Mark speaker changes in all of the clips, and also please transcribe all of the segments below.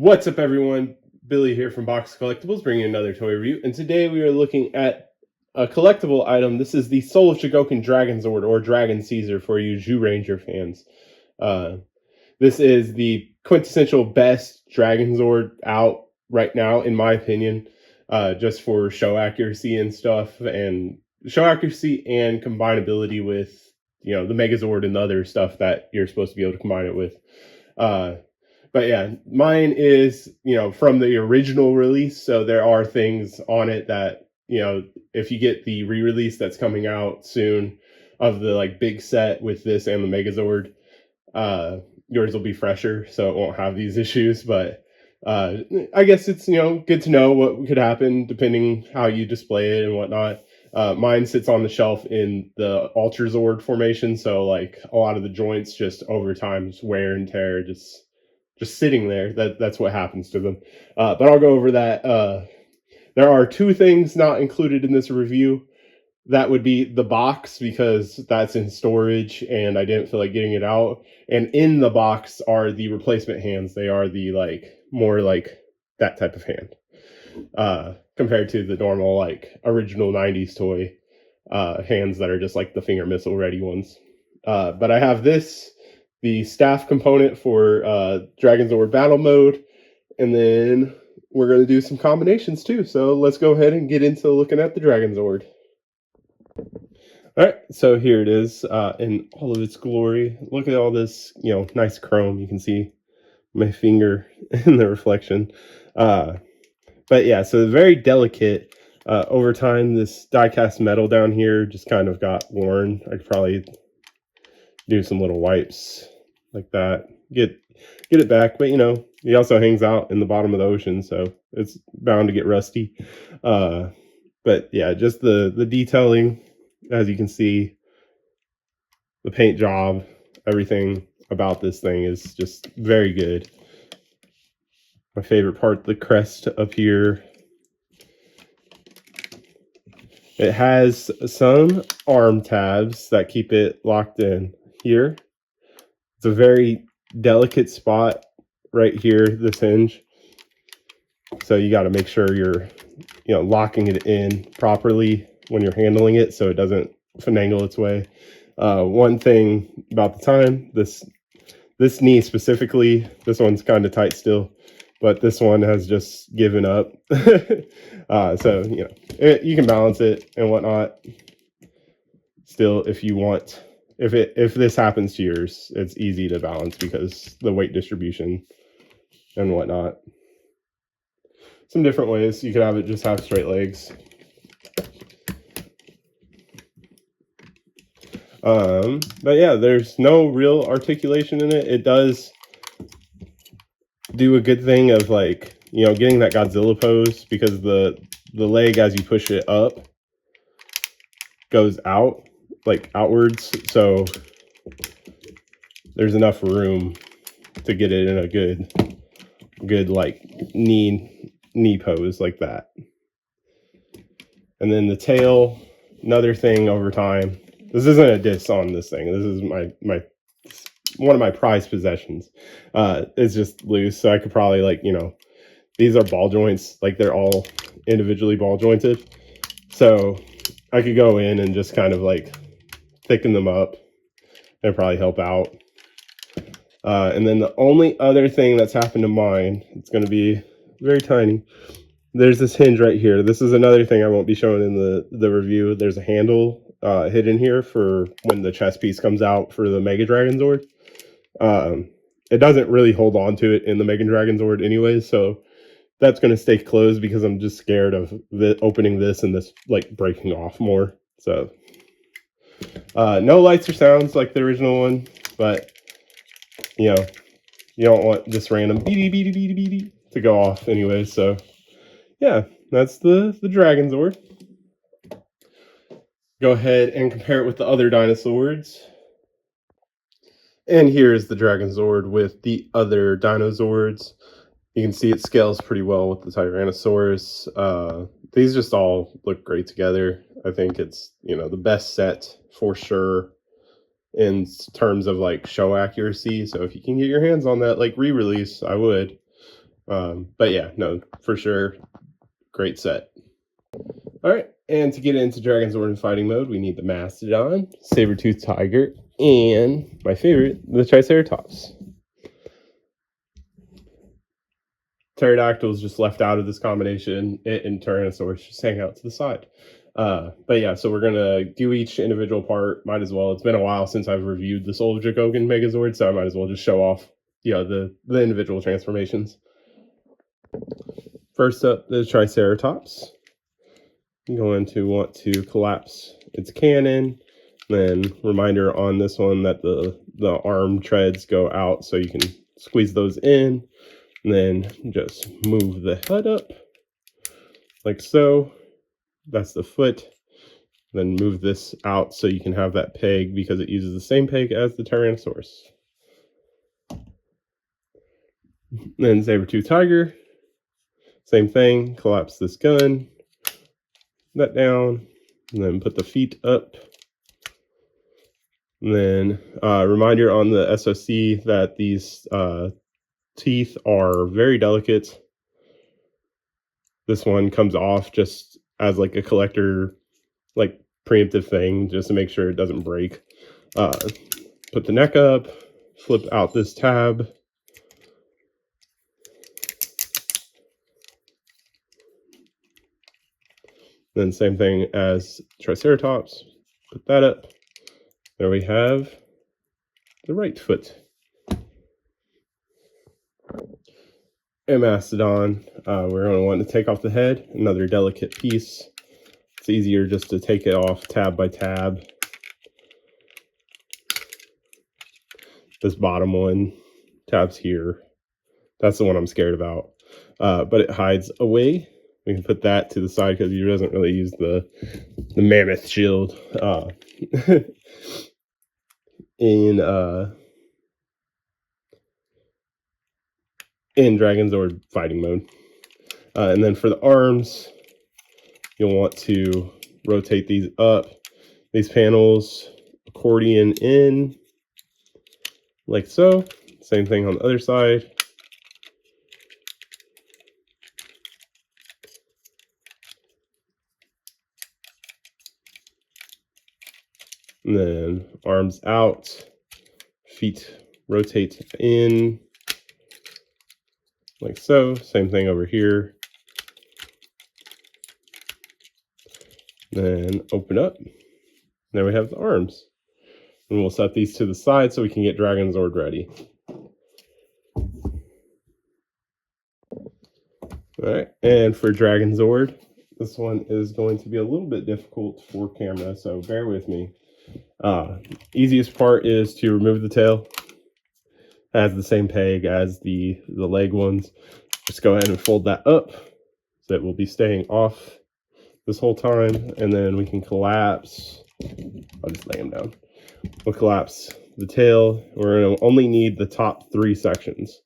Speaker 1: What's up, everyone? Billy here from Box Collectibles, bringing you another toy review. And today we are looking at a collectible item. This is the Soul of Chogokin Dragonzord, or Dragon Caesar for you Zyuranger fans. This is the quintessential best Dragonzord out right now, in my opinion, just for show accuracy and stuff, and show accuracy and combinability with, the Megazord and the other stuff that you're supposed to be able to combine it with. But yeah, mine is, from the original release. So there are things on it that, if you get the re-release that's coming out soon of the big set with this and the Megazord, yours will be fresher, so it won't have these issues. But I guess it's, good to know what could happen depending how you display it and whatnot. Mine sits on the shelf in the Ultra Zord formation, so a lot of the joints just over time wear and tear, just sitting there. That's what happens to them. But I'll go over that. There are two things not included in this review. That would be the box, because that's in storage and I didn't feel like getting it out. And in the box are the replacement hands. They are the more that type of hand, compared to the normal original 90s toy hands that are just the finger missile ready ones. But I have the staff component for Dragonzord battle mode, and then we're going to do some combinations too. So let's go ahead and get into looking at the Dragonzord. Alright, so here it is in all of its glory. Look at all this, nice chrome. You can see my finger in the reflection. But yeah, so very delicate. Over time, this die-cast metal down here just kind of got worn. I could probably do some little wipes like that, get it back. But he also hangs out in the bottom of the ocean, so it's bound to get rusty. But yeah, just the detailing, as you can see, the paint job, everything about this thing is just very good. My favorite part, the crest up here. It has some arm tabs that keep it locked in here. It's a very delicate spot right here, this hinge. So you got to make sure you're, locking it in properly when you're handling it so it doesn't finagle its way. One thing about the time, this knee specifically, this one's kind of tight still, but this one has just given up. So, you can balance it and whatnot. Still, if you want, if this happens to yours, it's easy to balance because the weight distribution and whatnot. Some different ways. You could have it just have straight legs. But yeah, there's no real articulation in it. It does do a good thing of getting that Godzilla pose, because the leg, as you push it up, goes out outwards, so there's enough room to get it in a good knee pose like that. And then the tail, another thing over time. This isn't a diss on this thing. This is my one of my prized possessions. It's just loose, so I could probably these are ball joints, they're all individually ball jointed, so I could go in and just kind of thicken them up and probably help out. And then the only other thing that's happened to mine, it's going to be very tiny. There's this hinge right here. This is another thing I won't be showing in the review. There's a handle hidden here for when the chest piece comes out for the Mega Dragonzord. It doesn't really hold on to it in the Mega Dragonzord anyways, so that's going to stay closed because I'm just scared of opening this and this breaking off more. So no lights or sounds like the original one, but you don't want just random beady to go off anyway. So yeah, that's the Dragonzord. Go ahead and compare it with the other dinosaurs. And here's the Dragonzord with the other Dinozords. You can see it scales pretty well with the Tyrannosaurus. These just all look great together. I think it's, the best set for sure in terms of show accuracy. So if you can get your hands on that re-release, I would. But yeah, no, for sure, great set. All right, and to get into Dragonzord in fighting mode, we need the Mastodon, Saber-Tooth Tiger, and my favorite, the Triceratops. Pterodactyl's just left out of this combination. It and Tyrannosaurus just hang out to the side. But yeah, so we're gonna do each individual part. Might as well. It's been a while since I've reviewed the Soul of Chogokin Megazord, so I might as well just show off, the individual transformations. First up, the Triceratops. I'm going to want to collapse its cannon. Then reminder on this one that the arm treads go out, so you can squeeze those in. And then just move the head up like so. That's the foot. Then move this out so you can have that peg, because it uses the same peg as the Tyrannosaurus. Then Saber-Tooth Tiger, same thing. Collapse this gun, that down, and then put the feet up. And then reminder on the SOC that these teeth are very delicate. This one comes off just as like a collector, like preemptive thing, just to make sure it doesn't break. Put the neck up, flip out this tab. Then same thing as Triceratops, put that up. There we have the right foot. And Mastodon, we're going to want to take off the head, another delicate piece. It's easier just to take it off tab by tab. This bottom one, tabs here. That's the one I'm scared about. But it hides away. We can put that to the side because he doesn't really use the mammoth shield in Dragonzord fighting mode. And then for the arms, you'll want to rotate these up. These panels accordion in like so. Same thing on the other side. And then arms out, feet rotate in like so. Same thing over here. Then open up. There we have the arms. And we'll set these to the side so we can get Dragonzord ready. Alright, and for Dragonzord, this one is going to be a little bit difficult for camera, so bear with me. Easiest part is to remove the tail. It has the same peg as the leg ones. Just go ahead and fold that up so it will be staying off this whole time, and then we can collapse. I'll just lay them down. We'll collapse the tail. We're going to only need the top 3 sections.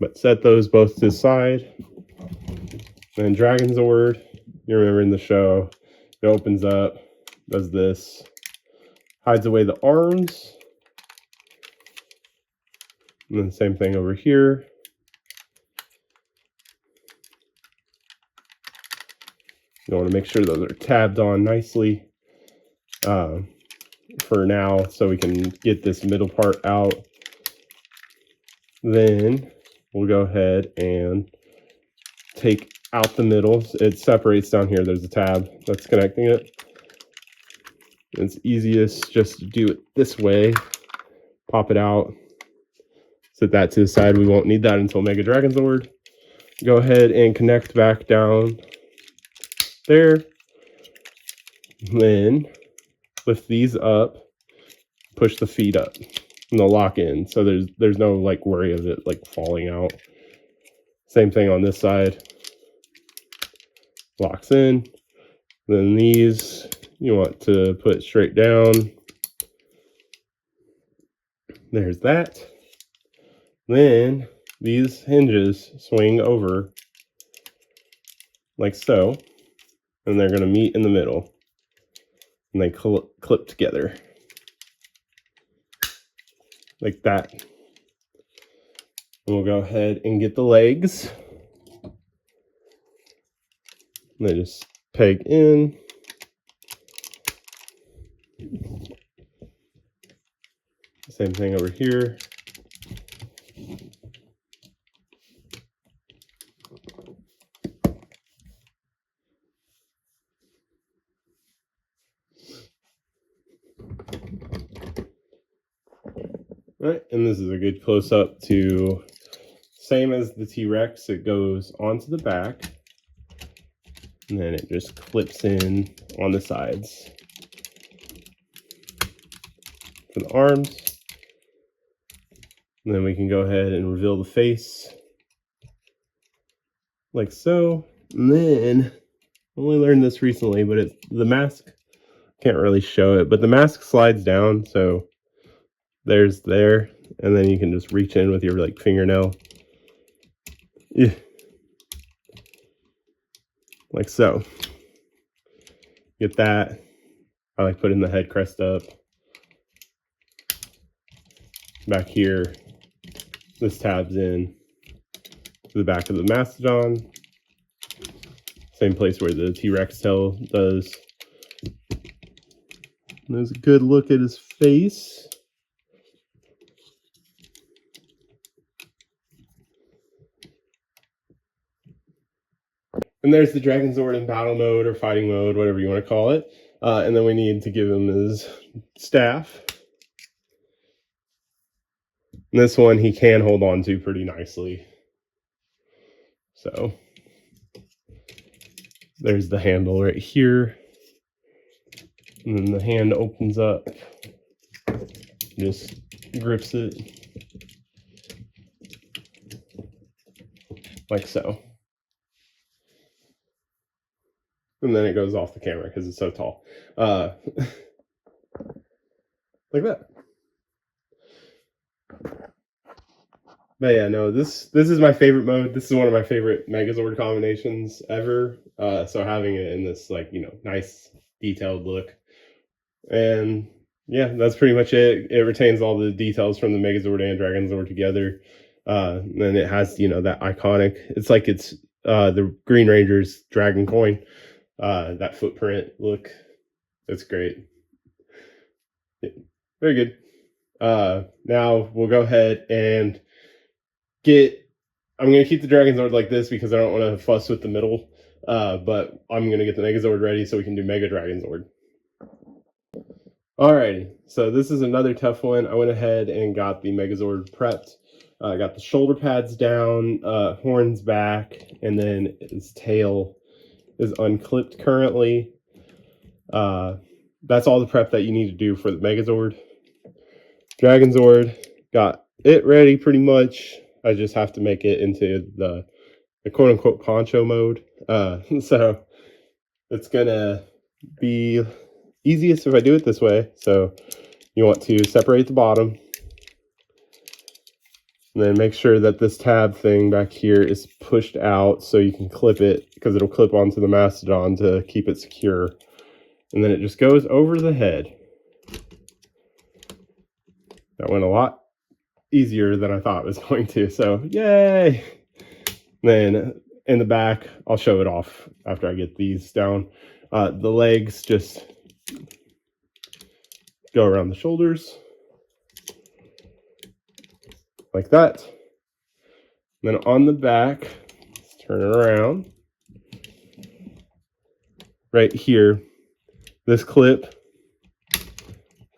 Speaker 1: But set those both to the side. And Dragonzord, you remember in the show, it opens up, does this, hides away the arms. And then same thing over here. You want to make sure those are tabbed on nicely for now, so we can get this middle part out. Then we'll go ahead and take out the middle. It separates down here. There's a tab that's connecting it. It's easiest just to do it this way. Pop it out. Set that to the side. We won't need that until Mega Dragonzord. Go ahead and connect back down there. Then lift these up. Push the feet up. And they'll lock in. So there's no like worry of it like falling out. Same thing on this side. Locks in. Then these you want to put straight down. There's that. Then these hinges swing over like so, and they're going to meet in the middle, and they clip together like that. And we'll go ahead and get the legs. And they just peg in. Same thing over here. Right, and this is a good close-up to, same as the T-Rex, it goes onto the back, and then it just clips in on the sides. For the arms, and then we can go ahead and reveal the face, like so. And then, I only learned this recently, but the mask, can't really show it, but the mask slides down, so there's there, and then you can just reach in with your like fingernail. Yeah. Like so. Get that. I like putting the head crest up. Back here, this tabs in to the back of the mastodon. Same place where the T-Rex tail does. And there's a good look at his face. And there's the Dragonzord in battle mode or fighting mode, whatever you want to call it. And then we need to give him his staff. And this one he can hold on to pretty nicely. So there's the handle right here. And then the hand opens up. Just grips it. Like so. And then it goes off the camera because it's so tall. Like that. But yeah, no, this is my favorite mode. This is one of my favorite Megazord combinations ever. So having it in this, like, you know, nice detailed look. And yeah, that's pretty much it. It retains all the details from the Megazord and Dragonzord together. And it has, you know, that iconic, it's like it's the Green Ranger's dragon coin. That footprint look. It's great. Yeah, very good. Now we'll go ahead and I'm going to keep the Dragonzord like this because I don't want to fuss with the middle, but I'm going to get the Megazord ready so we can do Mega Dragonzord. Alrighty, so this is another tough one. I went ahead and got the Megazord prepped. I got the shoulder pads down, horns back, and then his tail is unclipped currently. That's all the prep that you need to do for the Megazord. Dragonzord, got it ready pretty much. I just have to make it into the quote-unquote poncho mode. So it's gonna be easiest if I do it this way. So you want to separate the bottom, and then make sure that this tab thing back here is pushed out so you can clip it, because it'll clip onto the mastodon to keep it secure. And then it just goes over the head. That went a lot easier than I thought it was going to, so yay! Then in the back, I'll show it off after I get these down. The legs just go around the shoulders like that. Then on the back, let's turn it around. Right here, this clip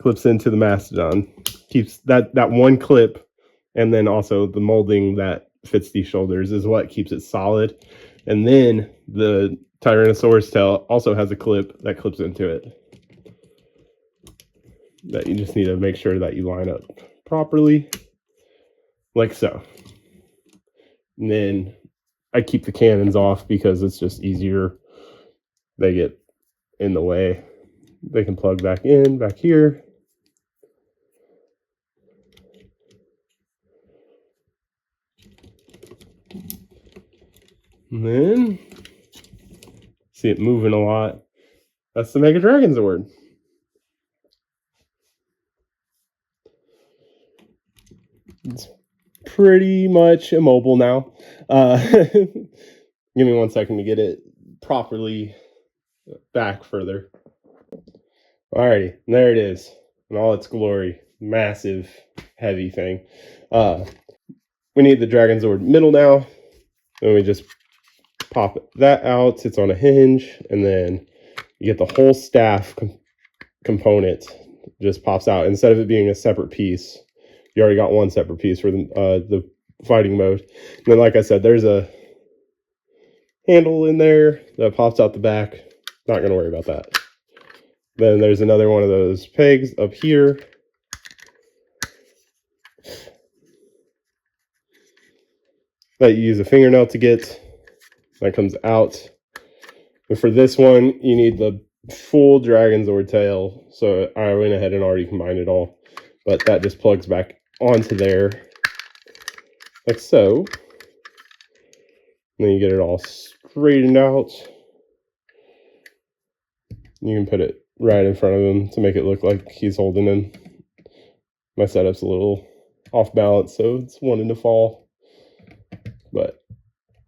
Speaker 1: clips into the mastodon. Keeps that one clip, and then also the molding that fits these shoulders is what keeps it solid. And then the Tyrannosaurus tail also has a clip that clips into it. That you just need to make sure that you line up properly, like so. And then I keep the cannons off because it's just easier. They get in the way. They can plug back in, back here. And then, see it moving a lot. That's the Mega Dragonzord. It's pretty much immobile now. Give me 1 second to get it properly back further. Alrighty, there it is in all its glory. Massive, heavy thing. We need the Dragonzord middle now. Then we just pop that out. It's on a hinge, and then you get the whole staff component just pops out. Instead of it being a separate piece, you already got one separate piece for the fighting mode. And then, like I said, there's a handle in there that pops out the back. Not going to worry about that. Then there's another one of those pegs up here. That you use a fingernail to get. That comes out. And for this one, you need the full Dragonzord tail. So I went ahead and already combined it all. But that just plugs back onto there. Like so. And then you get it all straightened out. You can put it right in front of him to make it look like he's holding him. My setup's a little off balance, so it's wanting to fall. But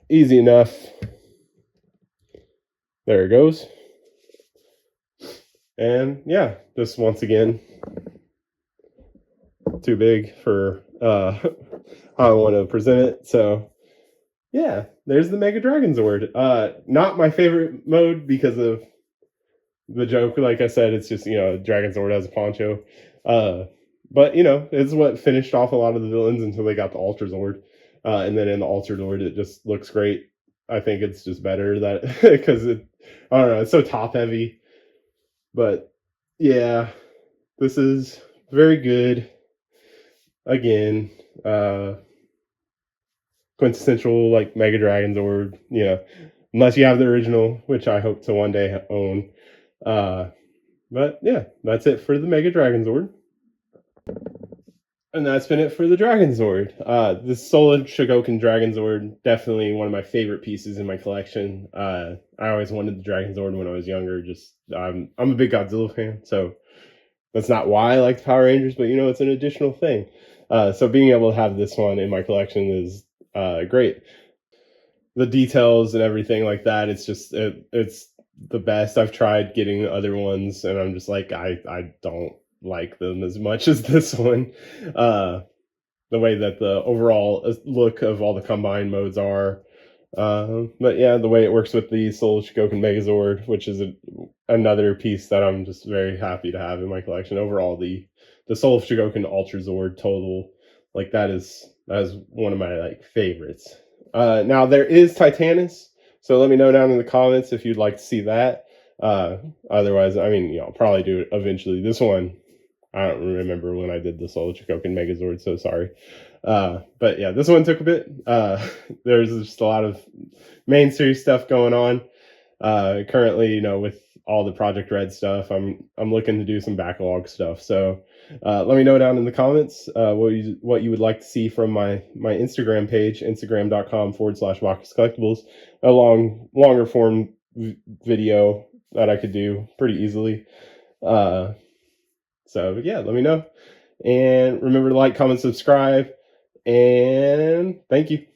Speaker 1: easy enough. There it goes. And yeah, just once again, too big for how I want to present it. So yeah, there's the Mega Dragonzord. Not my favorite mode because of the joke. Like I said, it's just, Dragonzord has a poncho. But, it's what finished off a lot of the villains until they got the Ultra Zord. And then in the Ultra Zord, it just looks great. I think it's just better that because I don't know, it's so top heavy. But yeah, this is very good. Again, quintessential like Mega Dragonzord, unless you have the original, which I hope to one day own. But yeah, that's it for the Mega Dragonzord. And that's been it for the Dragonzord. This Soul of Chogokin Dragonzord, definitely one of my favorite pieces in my collection. I always wanted the Dragonzord when I was younger. I'm a big Godzilla fan, so that's not why I like the Power Rangers, but it's an additional thing. So being able to have this one in my collection is great. The details and everything like that, it's just it's the best. I've tried getting other ones, and I'm just like I don't like them as much as this one. The way that the overall look of all the combined modes are. But yeah, the way it works with the Soul of Chogokin Megazord, which is another piece that I'm just very happy to have in my collection. Overall, the Soul of Chogokin Ultra Zord total, like that is one of my favorites. Now there is Titanus, so let me know down in the comments if you'd like to see that. Otherwise, I'll probably do it eventually. This one, I don't remember when I did the Soul of Chogokin Megazord, so sorry. But yeah, this one took a bit. There's just a lot of main series stuff going on. Currently, with all the Project Red stuff, I'm looking to do some backlog stuff. So let me know down in the comments what you would like to see from my Instagram page, instagram.com/Bacchus Collectibles, a longer form video that I could do pretty easily. So yeah, let me know. And remember to like, comment, subscribe, and thank you.